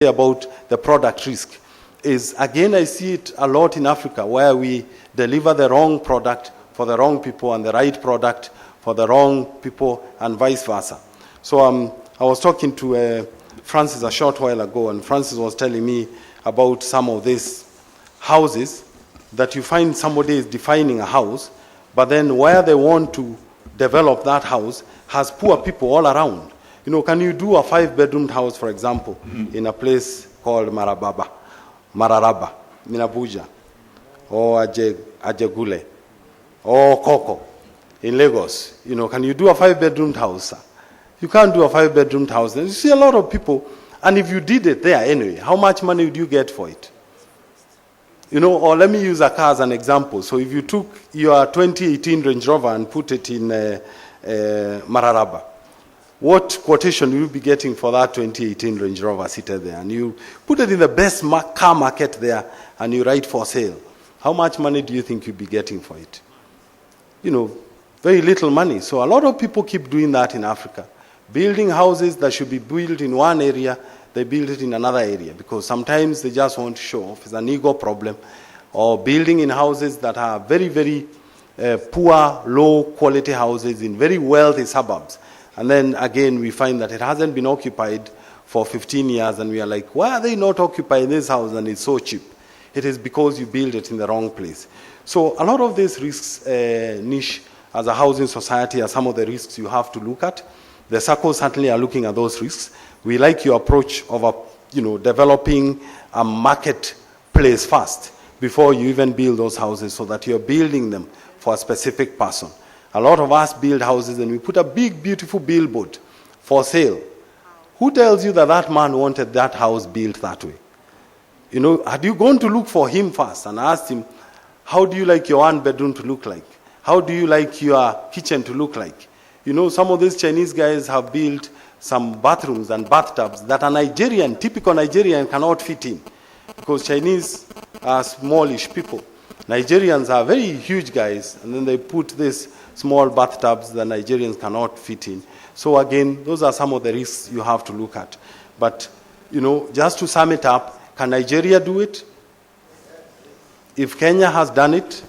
about the product risk is, again, I see it a lot in Africa where we deliver the wrong product for the wrong people and the right product for the wrong people and vice versa. So I was talking to Francis a short while ago, and Francis was telling me about some of these houses that you find somebody is defining a house, but then where they want to develop that house has poor people all around. You know, can you do a 5-bedroom house, for example, in a place called Mararaba, in Abuja, or Ajegule, or Koko, in Lagos? You know, can you do a 5-bedroom house, sir? You can't do a 5-bedroom house. You see a lot of people, and if you did it there anyway, how much money would you get for it? You know, or let me use a car as an example. So if you took your 2018 Range Rover and put it in Mararaba, what quotation will you be getting for that 2018 Range Rover seated there? And you put it in the best car market there, and you write for sale. How much money do you think you'll be getting for it? You know, very little money. So a lot of people keep doing that in Africa. Building houses that should be built in one area, they build it in another area, because sometimes they just want to show off. It's an ego problem. Or building in houses that are very, very poor, low-quality houses in very wealthy suburbs. And then, again, we find that it hasn't been occupied for 15 years, and we are like, why are they not occupying this house and it's so cheap? It is because you build it in the wrong place. So a lot of these risks, Nish, as a housing society, are some of the risks you have to look at. The circles certainly are looking at those risks. We like your approach of developing a marketplace first before you even build those houses, so that you're building them for a specific person. A lot of us build houses and we put a big, beautiful billboard for sale. Who tells you that that man wanted that house built that way? You know, had you gone to look for him first and asked him, how do you like your 1-bedroom to look like? How do you like your kitchen to look like? You know, some of these Chinese guys have built some bathrooms and bathtubs that a typical Nigerian cannot fit in, because Chinese are smallish people. Nigerians are very huge guys, and then they put these small bathtubs that Nigerians cannot fit in. So again, those are some of the risks you have to look at. But, you know, just to sum it up, can Nigeria do it? If Kenya has done it,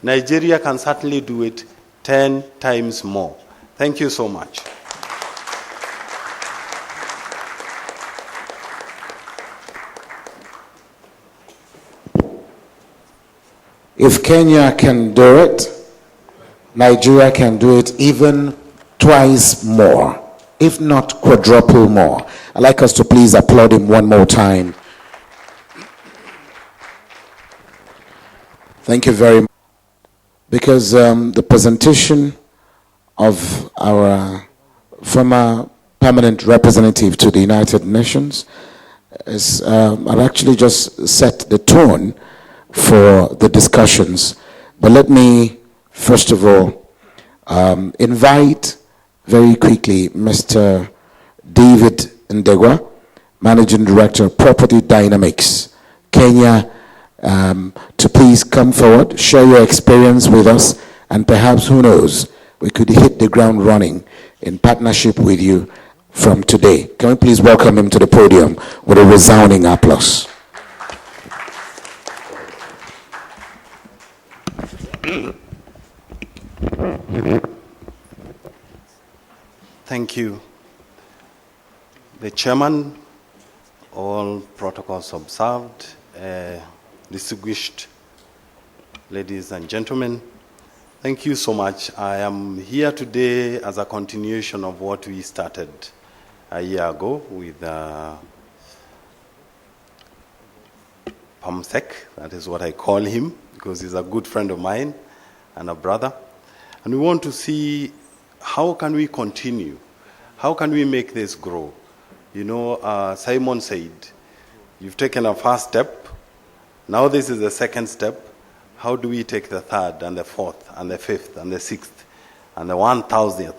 Nigeria can certainly do it 10 times more. Thank you so much. If Kenya can do it, Nigeria can do it even twice more, if not quadruple more. I'd like us to please applaud him one more time. Thank you very much. Because the presentation of our former permanent representative to the United Nations is I'll actually just set the tone for the discussions. But let me, first of all, invite very quickly Mr. David Ndegwa, Managing Director of Property Dynamics, Kenya, to please come forward, share your experience with us, and perhaps, who knows, we could hit the ground running in partnership with you from today. Can we please welcome him to the podium with a resounding applause? Thank you. The chairman, all protocols observed, distinguished ladies and gentlemen, thank you so much. I am here today as a continuation of what we started a year ago with Pamsek. That is what I call him, because he's a good friend of mine and a brother. And we want to see, how can we continue? How can we make this grow? You know, Simon said, you've taken a first step. Now this is the second step. How do we take the third and the fourth and the fifth and the sixth and the 1,000th?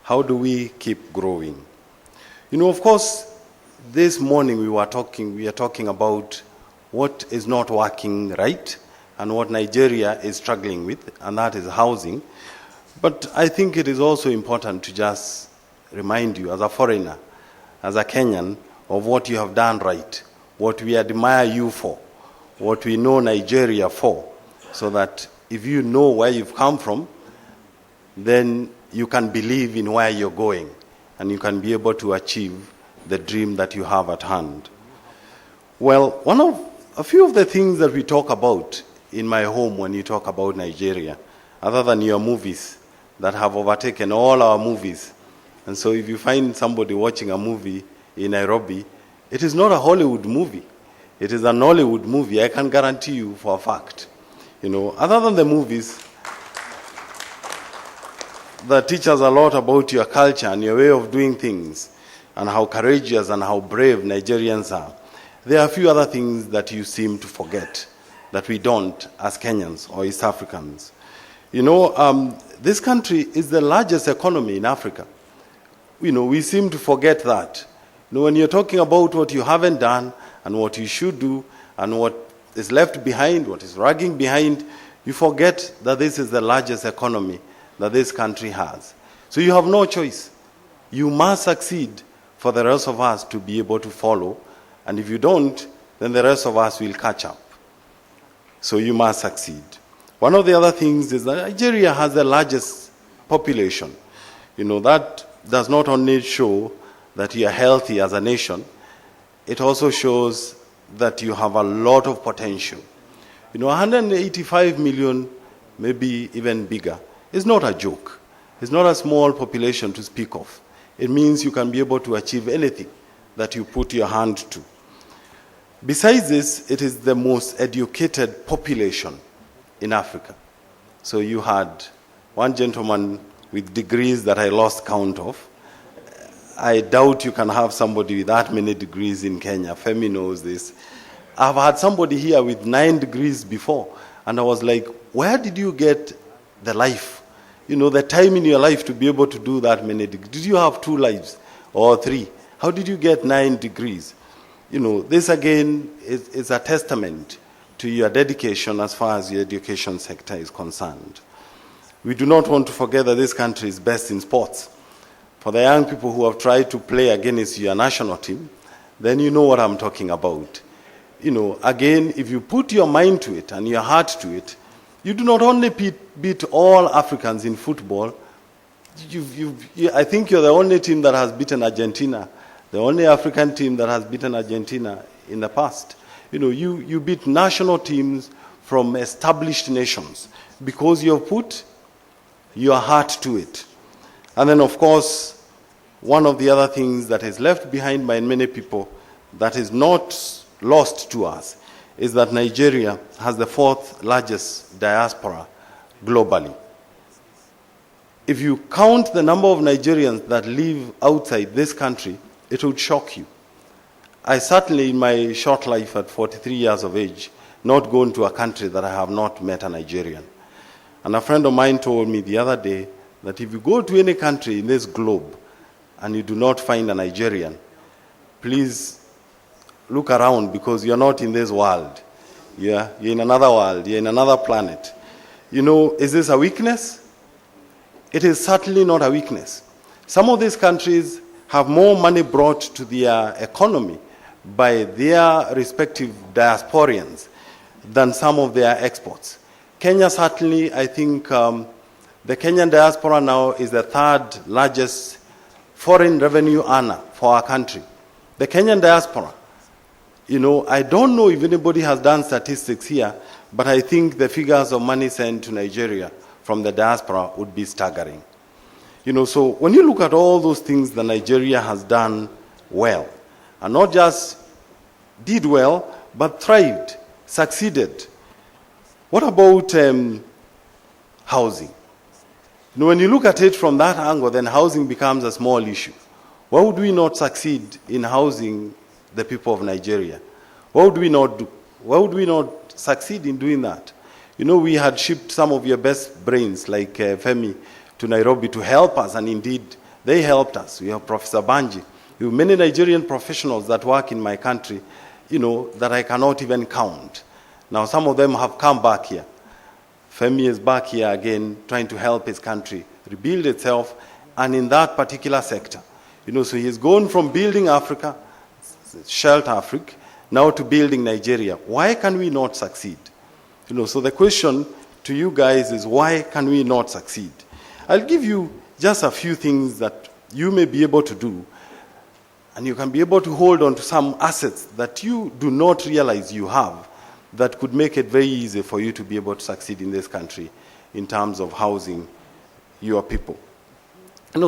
How do we keep growing? You know, of course, this morning we are talking about what is not working right and what Nigeria is struggling with, and that is housing. But I think it is also important to just remind you, as a foreigner, as a Kenyan, of what you have done right, what we admire you for, what we know Nigeria for, so that if you know where you've come from, then you can believe in where you're going, and you can be able to achieve the dream that you have at hand. Well, a few of the things that we talk about in my home when you talk about Nigeria, other than your movies that have overtaken all our movies. And so if you find somebody watching a movie in Nairobi, it is not a Hollywood movie. It is a Nollywood movie, I can guarantee you for a fact. Other than the movies that teach us a lot about your culture and your way of doing things, and how courageous and how brave Nigerians are, there are a few other things that you seem to forget, that we don't as Kenyans or East Africans. This country is the largest economy in Africa. We seem to forget that. When you're talking about what you haven't done and what you should do and what is left behind, what is lagging behind, you forget that this is the largest economy that this country has. So you have no choice. You must succeed for the rest of us to be able to follow. And if you don't, then the rest of us will catch up. So you must succeed. One of the other things is that Nigeria has the largest population. That does not only show that you are healthy as a nation, it also shows that you have a lot of potential. 185 million, maybe even bigger, is not a joke. It's not a small population to speak of. It means you can be able to achieve anything that you put your hand to. Besides this, it is the most educated population in Africa. So you had one gentleman with degrees that I lost count of. I doubt you can have somebody with that many degrees in Kenya. Femi knows this. I've had somebody here with 9 degrees before, and I was like, where did you get the life? The time in your life to be able to do that many degrees. Did you have 2 lives or 3? How did you get 9 degrees? This again is a testament to your dedication as far as your education sector is concerned. We do not want to forget that this country is best in sports. For the young people who have tried to play against your national team, then you know what I'm talking about. Again, if you put your mind to it and your heart to it, you do not only beat all Africans in football. I think you're the only team that has beaten Argentina, the only African team that has beaten Argentina in the past. You beat national teams from established nations because you have put your heart to it. And then, of course, one of the other things that is left behind by many people that is not lost to us is that Nigeria has the 4th largest diaspora globally. If you count the number of Nigerians that live outside this country, it would shock you. I certainly, in my short life at 43 years of age, not gone to a country that I have not met a Nigerian. And a friend of mine told me the other day that if you go to any country in this globe and you do not find a Nigerian, please look around, because you're not in this world. You're in another world. You're in another planet. Is this a weakness? It is certainly not a weakness. Some of these countries have more money brought to their economy by their respective diasporians than some of their exports. Kenya certainly, I think the Kenyan diaspora now is the 3rd largest foreign revenue earner for our country. The Kenyan diaspora. I don't know if anybody has done statistics here, but I think the figures of money sent to Nigeria from the diaspora would be staggering. So when you look at all those things that Nigeria has done well, and not just did well, but thrived, succeeded. What about housing? When you look at it from that angle, then housing becomes a small issue. Why would we not succeed in housing the people of Nigeria? What would we not do? Why would we not succeed in doing that? We had shipped some of your best brains, like Femi, to Nairobi to help us, and indeed, they helped us. We have Professor Banji. We have many Nigerian professionals that work in my country, that I cannot even count. Now, some of them have come back here. Femi is back here again, trying to help his country rebuild itself, and in that particular sector. So he's gone from building Africa, Shelt Africa, now to building Nigeria. Why can we not succeed? So the question to you guys is, why can we not succeed? I'll give you just a few things that you may be able to do, and you can be able to hold on to some assets that you do not realize you have that could make it very easy for you to be able to succeed in this country in terms of housing your people.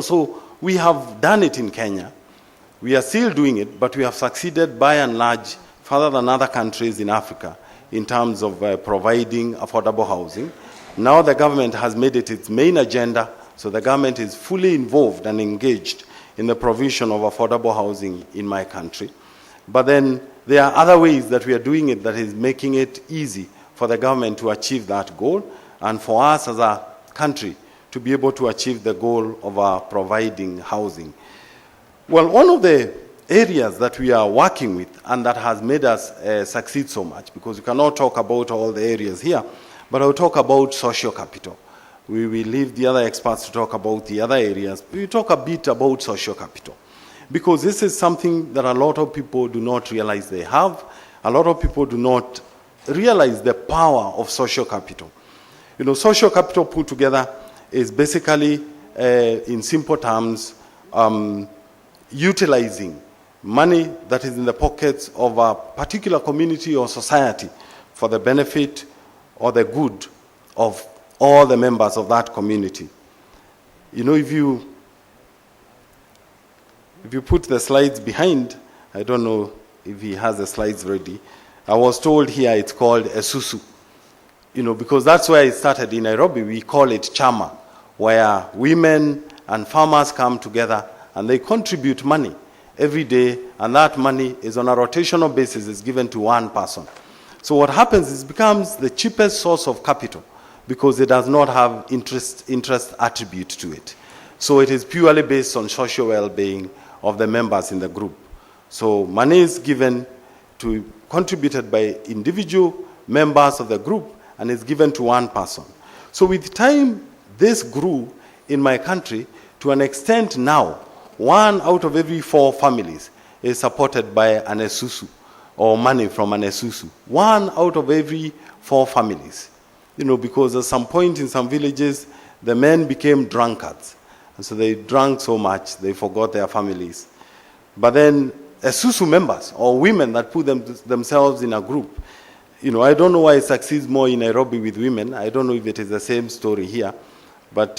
So we have done it in Kenya. We are still doing it, but we have succeeded by and large further than other countries in Africa in terms of providing affordable housing. Now the government has made it its main agenda, so the government is fully involved and engaged in the provision of affordable housing in my country. But then there are other ways that we are doing it that is making it easy for the government to achieve that goal, and for us as a country to be able to achieve the goal of providing housing. Well, one of the areas that we are working with and that has made us succeed so much, because we cannot talk about all the areas here, but I'll talk about social capital. We will leave the other experts to talk about the other areas. We will talk a bit about social capital, because this is something that a lot of people do not realize they have. A lot of people do not realize the power of social capital. Social capital put together is basically, in simple terms, utilizing money that is in the pockets of a particular community or society for the benefit or the good of all the members of that community. If you put the slides behind, I don't know if he has the slides ready. I was told here it's called Esusu. Because that's where it started in Nairobi. We call it Chama, where women and farmers come together and they contribute money every day, and that money is on a rotational basis, is given to one person. So what happens is it becomes the cheapest source of capital because it does not have interest attribute to it. So it is purely based on social well-being of the members in the group. So money is contributed by individual members of the group, and is given to one person. So with time, this grew in my country to an extent now, 1 out of every 4 families is supported by an Esusu, or money from an Esusu. 1 out of every 4 families. Because at some point in some villages, the men became drunkards. And so they drank so much, they forgot their families. But then Esusu members, or women that put themselves in a group, I don't know why it succeeds more in Nairobi with women. I don't know if it is the same story here. But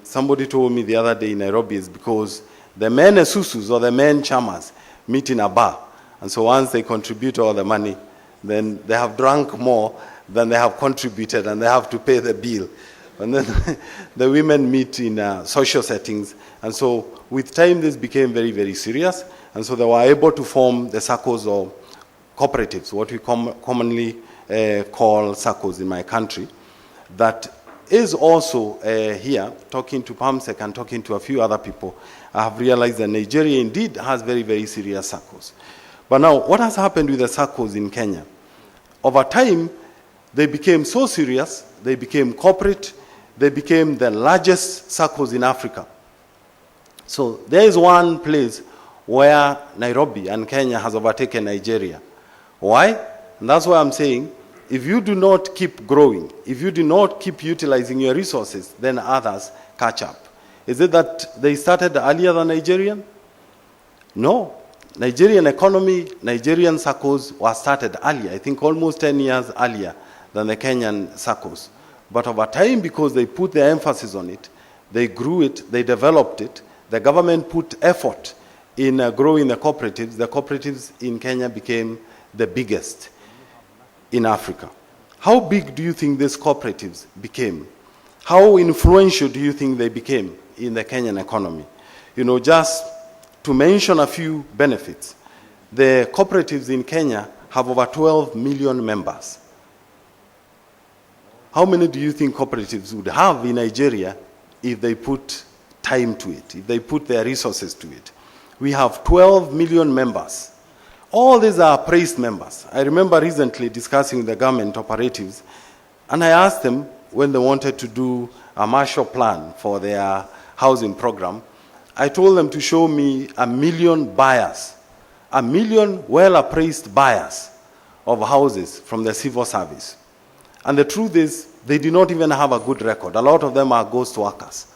somebody told me the other day in Nairobi is because the men Esusus or the men Chamas meet in a bar. And so once they contribute all the money, then they have drunk more than they have contributed, and they have to pay the bill. And then the women meet in social settings. And so with time, this became very, very serious. And so they were able to form the SACCOs or cooperatives, what we commonly call SACCOs in my country. That is also here, talking to PAMSEC and talking to a few other people, I have realized that Nigeria indeed has very, very serious SACCOs. But now, what has happened with the SACCOs in Kenya? Over time, they became so serious, they became corporate, they became the largest SACCOs in Africa. So there is one place where Nairobi and Kenya has overtaken Nigeria. Why? And that's why I'm saying, if you do not keep growing, if you do not keep utilizing your resources, then others catch up. Is it that they started earlier than Nigerian? No. Nigerian economy, Nigerian SACCOs were started earlier, I think almost 10 years earlier than the Kenyan SACCOs. But over time, because they put their emphasis on it, they grew it, they developed it, the government put effort in growing the cooperatives in Kenya became the biggest in Africa. How big do you think these cooperatives became? How influential do you think they became in the Kenyan economy? Just to mention a few benefits, the cooperatives in Kenya have over 12 million members. How many do you think cooperatives would have in Nigeria if they put time to it, if they put their resources to it? We have 12 million members. All these are praised members. I remember recently discussing with the government operatives, and I asked them when they wanted to do a Marshall Plan for their housing program, I told them to show me 1 million buyers 1 million well-appraised buyers of houses from the civil service. And the truth is, they do not even have a good record. A lot of them are ghost workers.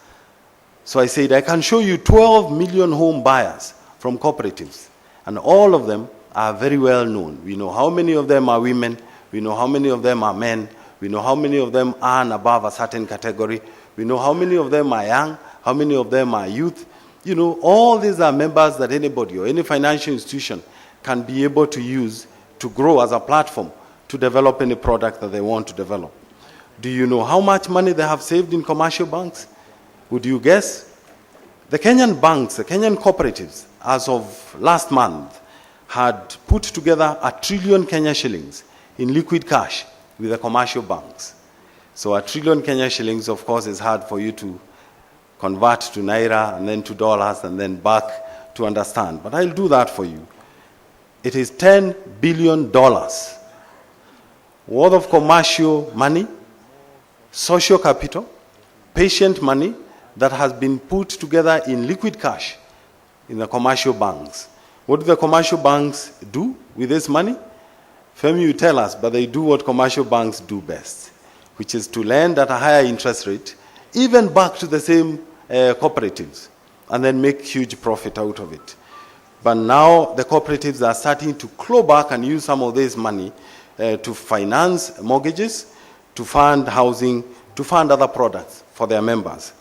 So I said, I can show you 12 million home buyers from cooperatives. And all of them are very well known. We know how many of them are women. We know how many of them are men. We know how many of them earn above a certain category. We know how many of them are young, how many of them are youth. You know, all these are members that anybody or any financial institution can be able to use to grow as a platform to develop any product that they want to develop. Do you know how much money they have saved in commercial banks? Would you guess? The Kenyan banks, the Kenyan cooperatives, as of last month, had put together 1 trillion Kenya shillings in liquid cash with the commercial banks. So 1 trillion Kenya shillings, of course, is hard for you to convert to naira and then to dollars and then back to understand. But I'll do that for you. It is $10 billion worth of commercial money, social capital, patient money that has been put together in liquid cash in the commercial banks. What do the commercial banks do with this money? Femi, you tell us, but they do what commercial banks do best, which is to lend at a higher interest rate, even back to the same cooperatives, and then make huge profit out of it. But now the cooperatives are starting to claw back and use some of this money to finance mortgages, to fund housing, to fund other products for their members.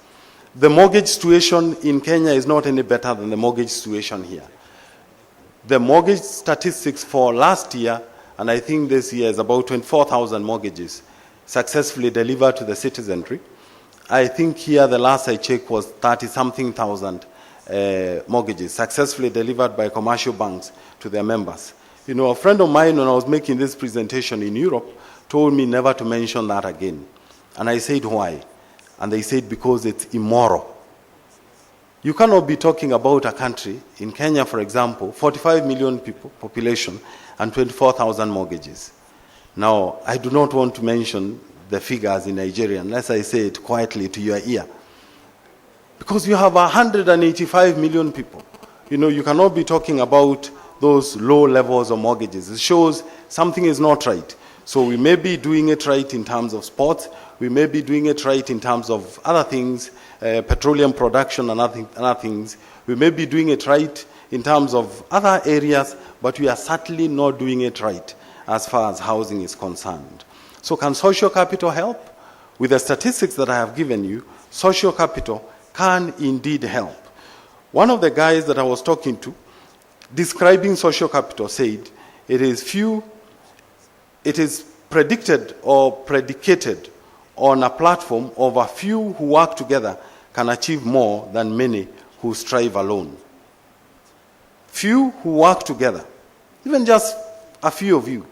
The mortgage situation in Kenya is not any better than the mortgage situation here. The mortgage statistics for last year, and I think this year, is about 24,000 mortgages successfully delivered to the citizenry. I think here the last I checked was 30-something thousand mortgages successfully delivered by commercial banks to their members. You know, a friend of mine, when I was making this presentation in Europe, told me never to mention that again. And I said, why? And they said, because it's immoral. You cannot be talking about a country, in Kenya, for example, 45 million people, population, and 24,000 mortgages. Now, I do not want to mention the figures in Nigeria, unless I say it quietly to your ear. Because you have 185 million people. You know, you cannot be talking about those low levels of mortgages. It shows something is not right. So we may be doing it right in terms of sports. We may be doing it right in terms of other things, petroleum production and other things. We may be doing it right in terms of other areas, but we are certainly not doing it right as far as housing is concerned. So can social capital help? With the statistics that I have given you, social capital can indeed help. One of the guys that I was talking to, describing social capital, said it is predicted or predicated on a platform of a few who work together can achieve more than many who strive alone. Few who work together, even just a few of you,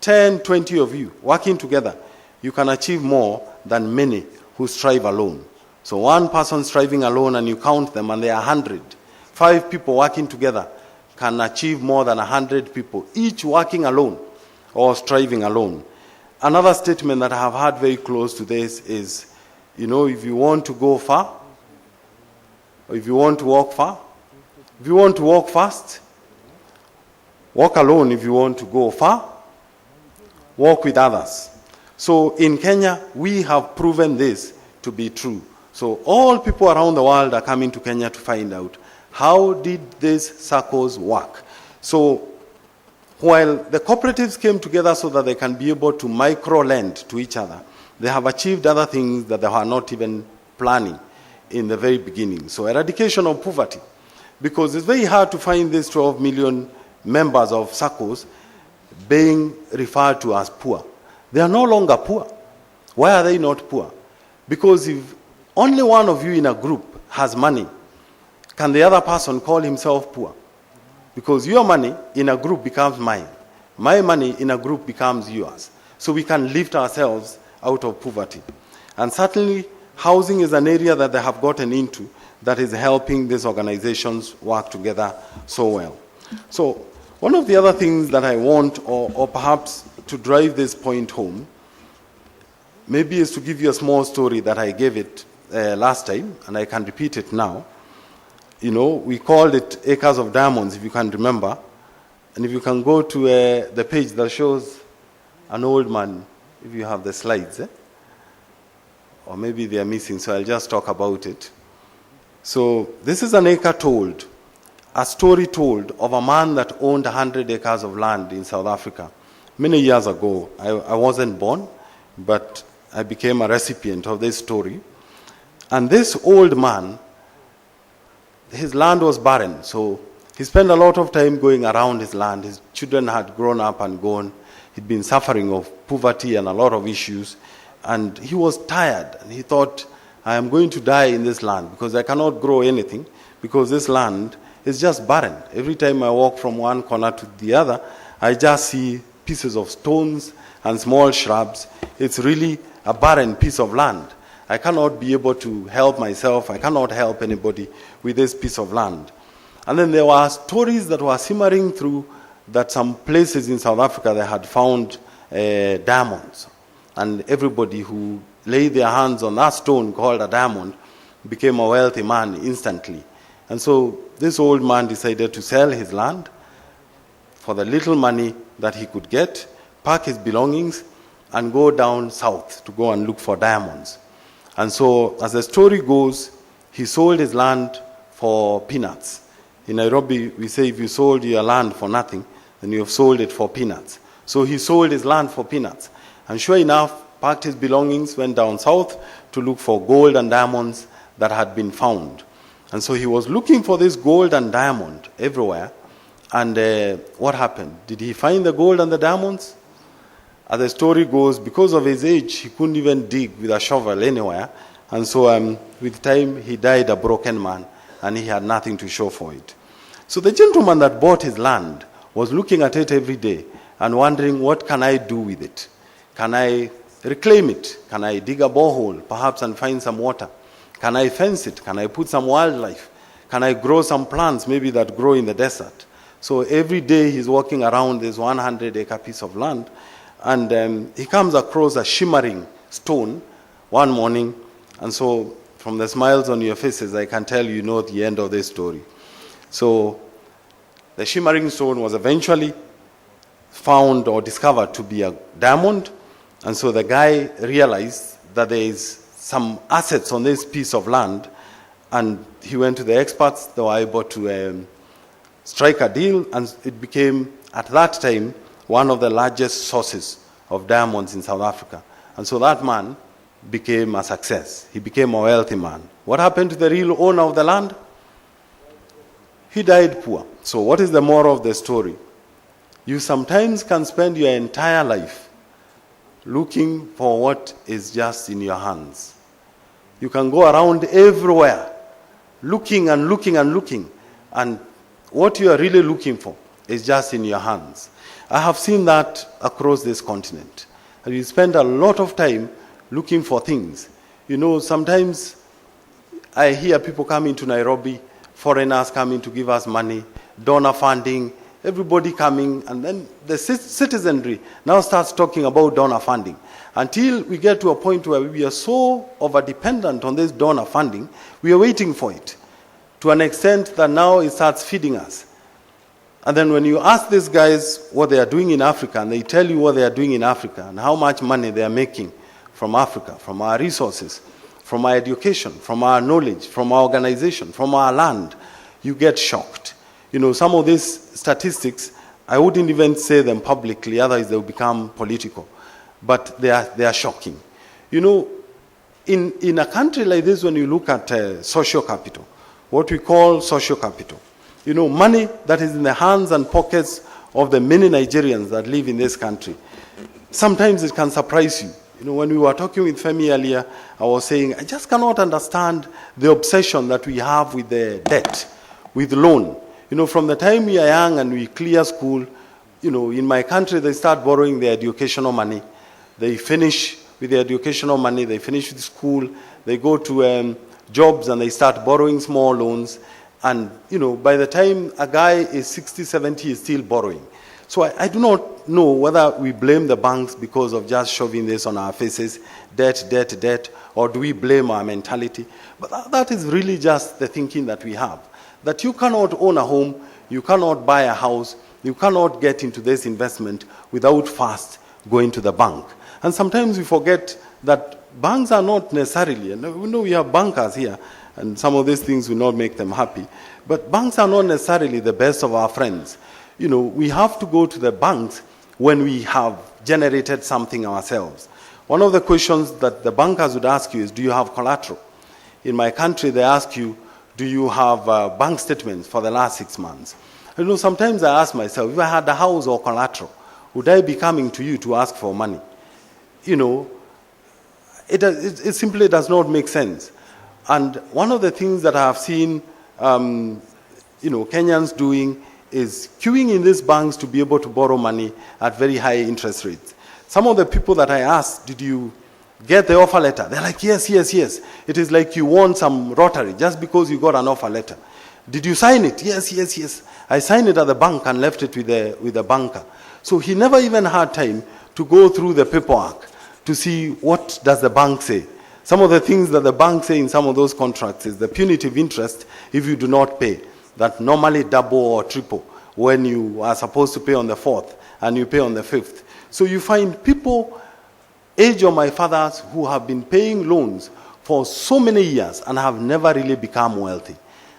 10, 20 of you working together, you can achieve more than many who strive alone. So one person striving alone and you count them and they are 100. 5 people working together can achieve more than 100 people, each working alone or striving alone. Another statement that I have had very close to this is, you know, if you want to go far, or if you want to walk far, if you want to walk fast, walk alone. If you want to go far, walk with others. So in Kenya, we have proven this to be true. So all people around the world are coming to Kenya to find out, how did these circles work? So while the cooperatives came together so that they can be able to micro-lend to each other, they have achieved other things that they were not even planning in the very beginning. So eradication of poverty, because it's very hard to find these 12 million members of circles being referred to as poor. They are no longer poor. Why are they not poor? Because if only one of you in a group has money, can the other person call himself poor? Because your money in a group becomes mine. My money in a group becomes yours. So we can lift ourselves out of poverty. And certainly, housing is an area that they have gotten into that is helping these organizations work together so well. So one of the other things that I want, or perhaps to drive this point home, maybe is to give you a small story that I gave it last time, and I can repeat it now. You know, we called it Acres of Diamonds, if you can remember. And if you can go to the page that shows an old man, if you have the slides, or maybe they are missing, so I'll just talk about it. So this is an acre told, a story told of a man that owned 100 acres of land in South Africa. Many years ago, I wasn't born, but I became a recipient of this story. And this old man, his land was barren, so he spent a lot of time going around his land. His children had grown up and gone. He'd been suffering of poverty and a lot of issues. And he was tired, and he thought, I am going to die in this land because I cannot grow anything because this land is just barren. Every time I walk from one corner to the other, I just see pieces of stones and small shrubs. It's really a barren piece of land. I cannot be able to help myself. I cannot help anybody with this piece of land. And then there were stories that were simmering through that some places in South Africa they had found diamonds. And everybody who laid their hands on that stone called a diamond became a wealthy man instantly. And so this old man decided to sell his land for the little money that he could get, pack his belongings, and go down south to go and look for diamonds. And so, as the story goes, he sold his land for peanuts. In Nairobi, we say if you sold your land for nothing, then you have sold it for peanuts. So he sold his land for peanuts. And sure enough, packed his belongings, went down south to look for gold and diamonds that had been found. And so he was looking for this gold and diamond everywhere. And what happened? Did he find the gold and the diamonds? As the story goes, because of his age, he couldn't even dig with a shovel anywhere. And so with time, he died a broken man, and he had nothing to show for it. So the gentleman that bought his land was looking at it every day and wondering, what can I do with it? Can I reclaim it? Can I dig a borehole, perhaps, and find some water? Can I fence it? Can I put some wildlife? Can I grow some plants, maybe that grow in the desert? So every day he's walking around this 100-acre piece of land, and he comes across a shimmering stone one morning. And so from the smiles on your faces, I can tell you know the end of this story. So the shimmering stone was eventually found or discovered to be a diamond. And so the guy realized that there is some assets on this piece of land, and he went to the experts. They were able to strike a deal, and it became, at that time, one of the largest sources of diamonds in South Africa. And so that man became a success. He became a wealthy man. What happened to the real owner of the land? He died poor. So what is the moral of the story? You sometimes can spend your entire life looking for what is just in your hands. You can go around everywhere looking and looking and looking, and what you are really looking for is just in your hands. I have seen that across this continent. And we spend a lot of time looking for things. You know, sometimes I hear people coming to Nairobi, foreigners coming to give us money, donor funding, everybody coming, and then the citizenry now starts talking about donor funding. Until we get to a point where we are so over-dependent on this donor funding, we are waiting for it to an extent that now it starts feeding us. And then when you ask these guys what they are doing in Africa, and they tell you what they are doing in Africa and how much money they are making from Africa, from our resources, from our education, from our knowledge, from our organization, from our land, you get shocked. You know, some of these statistics, I wouldn't even say them publicly, otherwise they'll become political. But they are shocking. You know, in a country like this, when you look at social capital, what we call social capital, you know, money that is in the hands and pockets of the many Nigerians that live in this country, sometimes it can surprise you. You know, when we were talking with Femi earlier, I was saying, I just cannot understand the obsession that we have with the debt, with loan. You know, from the time we are young and we clear school, you know, in my country, they start borrowing their educational money. They finish with their educational money, they finish with school, they go to jobs and they start borrowing small loans. And, you know, by the time a guy is 60, 70, he's still borrowing. So I do not know whether we blame the banks because of just shoving this on our faces, debt, debt, debt, or do we blame our mentality? But that is really just the thinking that we have. That you cannot own a home, you cannot buy a house, You cannot get into this investment without first going to the bank. And sometimes we forget that banks are not necessarily, and we know we have bankers here, and some of these things will not make them happy, but banks are not necessarily the best of our friends. You know, we have to go to the banks when we have generated something ourselves. One of the questions that the bankers would ask you is, do you have collateral? In my country, they ask you, do you have bank statements for the last 6 months? You know, sometimes I ask myself, if I had a house or collateral, would I be coming to you to ask for money? You know, it simply does not make sense. And one of the things that I have seen, Kenyans doing is queuing in these banks to be able to borrow money at very high interest rates. Some of the people that I asked, did you get the offer letter? They're like, yes. It is like you won some lottery just because you got an offer letter. Did you sign it? Yes. I signed it at the bank and left it with the banker. So he never even had time to go through the paperwork to see what does the bank say. Some of the things that the bank say in some of those contracts is the punitive interest if you do not pay, that normally double or triple when you are supposed to pay on the 4th and you pay on the 5th. So you find people, age of my fathers, who have been paying loans for so many years and have never really become wealthy.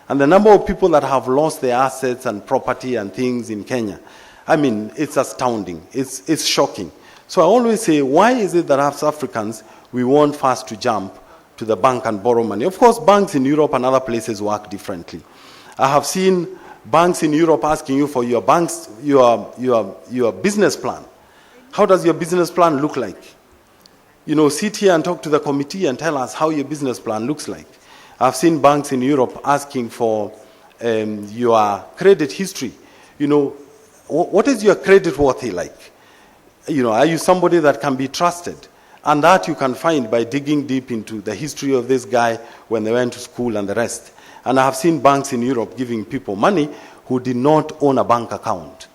And the number of people that have lost their assets and property and things in Kenya, I mean, it's astounding. It's shocking. So I always say, why is it that as Africans, we want first to jump to the bank and borrow money? Of course, banks in Europe and other places work differently. I have seen banks in Europe asking you for your business plan. How does your business plan look like? You know, sit here and talk to the committee and tell us how your business plan looks like. I've seen banks in Europe asking for your credit history. You know, what is your credit worthy like? You know, are you somebody that can be trusted? And that you can find by digging deep into the history of this guy when they went to school and the rest. And I have seen banks in Europe giving people money who did not own a bank account.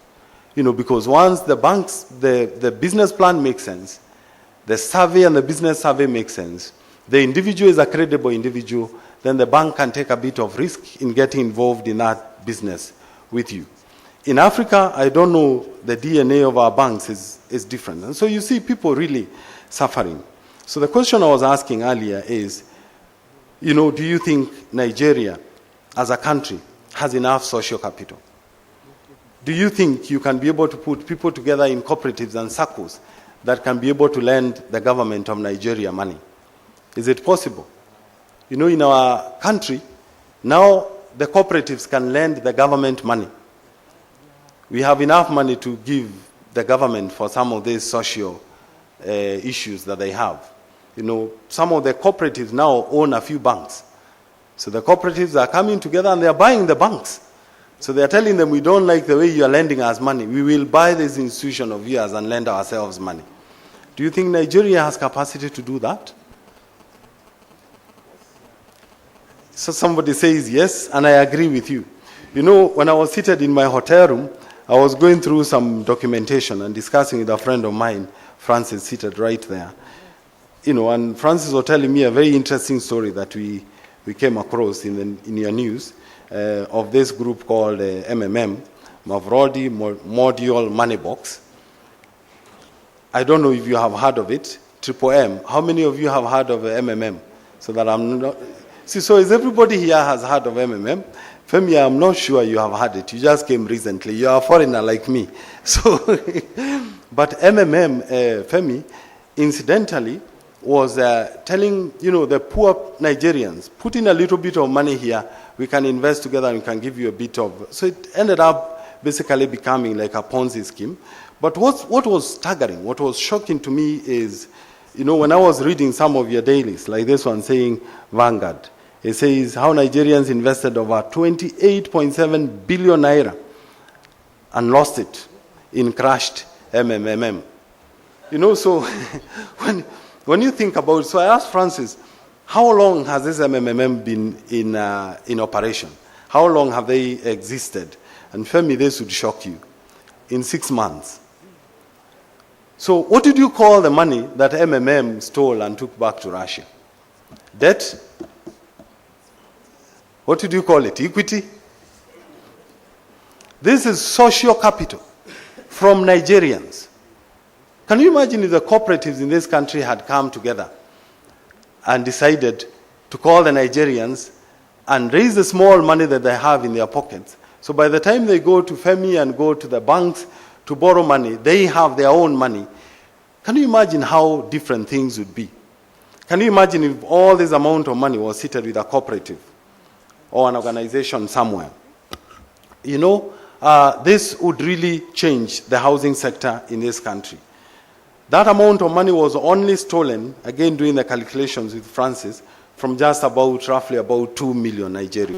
You know, because once the banks, the business plan makes sense, the survey and the business survey makes sense, the individual is a credible individual, then the bank can take a bit of risk in getting involved in that business with you. In Africa, I don't know, the DNA of our banks is different. And so you see people really suffering. So the question I was asking earlier is, you know, do you think Nigeria as a country has enough social capital? Do you think you can be able to put people together in cooperatives and circles that can be able to lend the government of Nigeria money? Is it possible? You know, in our country, now the cooperatives can lend the government money. We have enough money to give the government for some of these social issues that they have. You know, some of the cooperatives now own a few banks. So the cooperatives are coming together and they are buying the banks. So they are telling them, we don't like the way you are lending us money. We will buy this institution of yours and lend ourselves money. Do you think Nigeria has capacity to do that? So somebody says yes, and I agree with you. You know, when I was seated in my hotel room, I was going through some documentation and discussing with a friend of mine, Francis, seated right there. You know, and Francis was telling me a very interesting story that we came across in your news of this group called MMM, Mavrodi Module Money Box. I don't know if you have heard of it. Triple M. How many of you have heard of MMM? So that I'm not. See, so is everybody here has heard of MMM? Femi, I'm not sure you have heard it. You just came recently. You are a foreigner like me. So, but MMM, Femi, incidentally, was telling, you know, the poor Nigerians, put in a little bit of money here, we can invest together and we can give you a bit of. So it ended up basically becoming like a Ponzi scheme. But what was staggering, what was shocking to me is, you know, when I was reading some of your dailies, like this one saying Vanguard, it says how Nigerians invested over 28.7 billion naira and lost it in crashed MMM. You know, so when you think about it, so I asked Francis, how long has this MMM been in operation? How long have they existed? And Femi, this would shock you. In 6 months. So what did you call the money that MMM stole and took back to Russia? Debt? What did you call it? Equity? This is social capital from Nigerians. Can you imagine if the cooperatives in this country had come together and decided to call the Nigerians and raise the small money that they have in their pockets? So by the time they go to FEMI and go to the banks to borrow money, they have their own money. Can you imagine how different things would be? Can you imagine if all this amount of money was seated with a cooperative or an organization somewhere? You know, this would really change the housing sector in this country. That amount of money was only stolen, again doing the calculations with Francis, from just roughly about 2 million Nigerians.